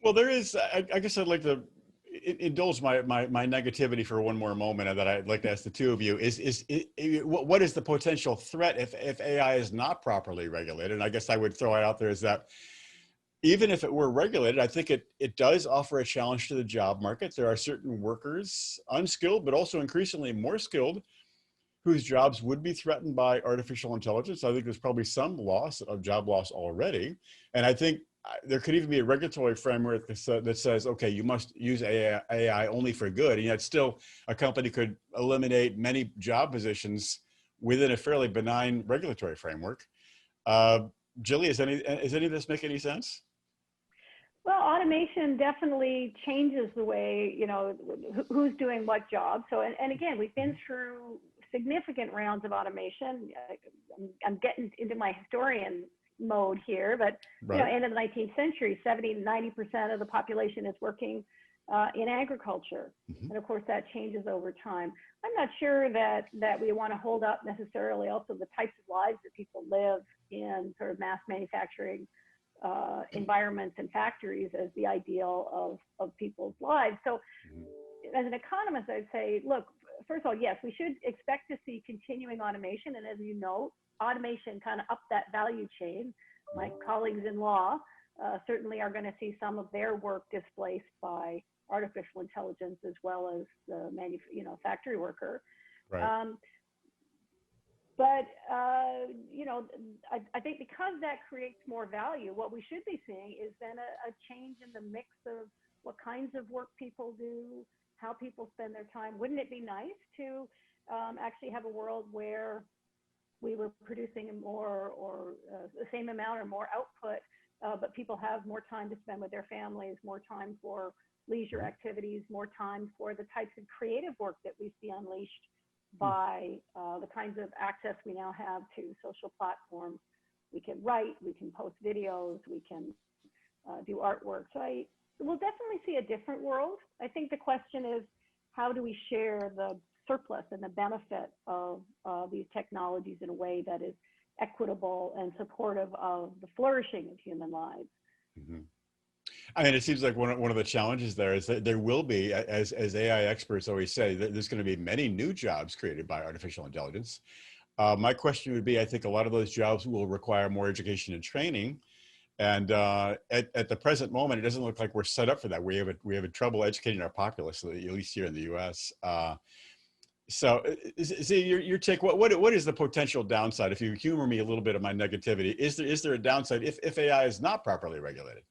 Well, there is. I guess I'd like to indulge my negativity for one more moment, and that I'd like to ask the two of you what is the potential threat if AI is not properly regulated? And I guess I would throw it out there is that even if it were regulated, I think it does offer a challenge to the job market. There are certain workers, unskilled, but also increasingly more skilled, whose jobs would be threatened by artificial intelligence. I think there's probably some loss of job loss already. And I think there could even be a regulatory framework that says, okay, you must use AI only for good. And yet still a company could eliminate many job positions within a fairly benign regulatory framework. Jilly, is any of this make any sense? Well, automation definitely changes the way, who's doing what job. So, and again, we've been through significant rounds of automation. I'm getting into my historian mode here, but Right. End of the 19th century, 70 to 90% of the population is working in agriculture. Mm-hmm. And of course, that changes over time. I'm not sure that we want to hold up necessarily also the types of lives that people live in sort of mass manufacturing environments and factories as the ideal of people's lives. So as an economist, I'd say, look, first of all, yes, we should expect to see continuing automation. And as you know, automation kind of up that value chain. My colleagues in law certainly are going to see some of their work displaced by artificial intelligence as well as the factory worker. Right. But I think because that creates more value, what we should be seeing is then a change in the mix of what kinds of work people do, how people spend their time. Wouldn't it be nice to actually have a world where we were producing more or the same amount or more output, but people have more time to spend with their families, more time for leisure activities, more time for the types of creative work that we see unleashed by the kinds of access we now have to social platforms. We can write, we can post videos, we can do artwork. So we'll definitely see a different world. I think the question is, how do we share the surplus and the benefit of these technologies in a way that is equitable and supportive of the flourishing of human lives? Mm-hmm. I mean, it seems like one of the challenges there is that there will be, as AI experts always say, that there's going to be many new jobs created by artificial intelligence. My question would be, I think a lot of those jobs will require more education and training. And at the present moment, it doesn't look like we're set up for that. We have a trouble educating our populace, at least here in the U.S. So, see your take. What is the potential downside? If you humor me a little bit of my negativity, is there a downside if AI is not properly regulated?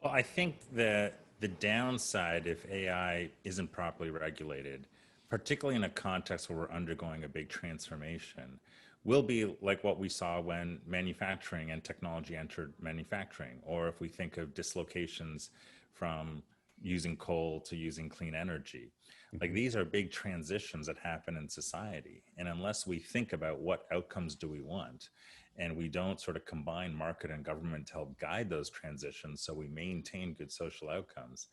Well, I think that the downside if AI isn't properly regulated, particularly in a context where we're undergoing a big transformation, will be like what we saw when manufacturing and technology entered manufacturing, or if we think of dislocations from using coal to using clean energy. Like these are big transitions that happen in society. And unless we think about what outcomes do we want, and we don't sort of combine market and government to help guide those transitions so we maintain good social outcomes,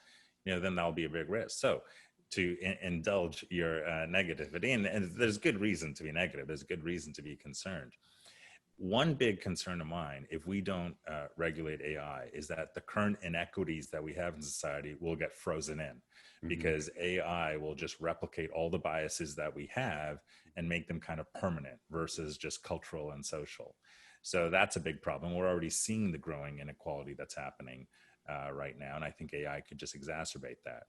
then that'll be a big risk. So to indulge your negativity, and there's good reason to be negative, there's good reason to be concerned. One big concern of mine, if we don't regulate AI, is that the current inequities that we have in society will get frozen in, because AI will just replicate all the biases that we have and make them kind of permanent versus just cultural and social. So that's a big problem. We're already seeing the growing inequality that's happening right now, and I think AI could just exacerbate that.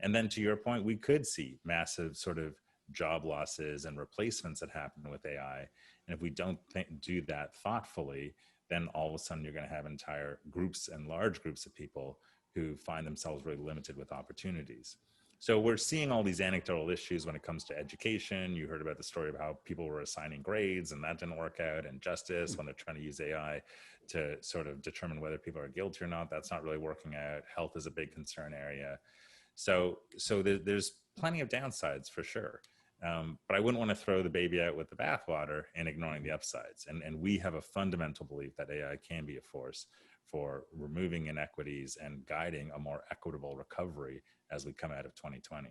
And then to your point, we could see massive sort of job losses and replacements that happen with AI. And if we don't do that thoughtfully, then all of a sudden you're going to have entire groups and large groups of people who find themselves really limited with opportunities. So we're seeing all these anecdotal issues when it comes to education. You heard about the story of how people were assigning grades and that didn't work out, and justice when they're trying to use AI to sort of determine whether people are guilty or not. That's not really working out. Health is a big concern area. So there's plenty of downsides for sure. But I wouldn't want to throw the baby out with the bathwater and ignoring the upsides. And we have a fundamental belief that AI can be a force for removing inequities and guiding a more equitable recovery as we come out of 2020.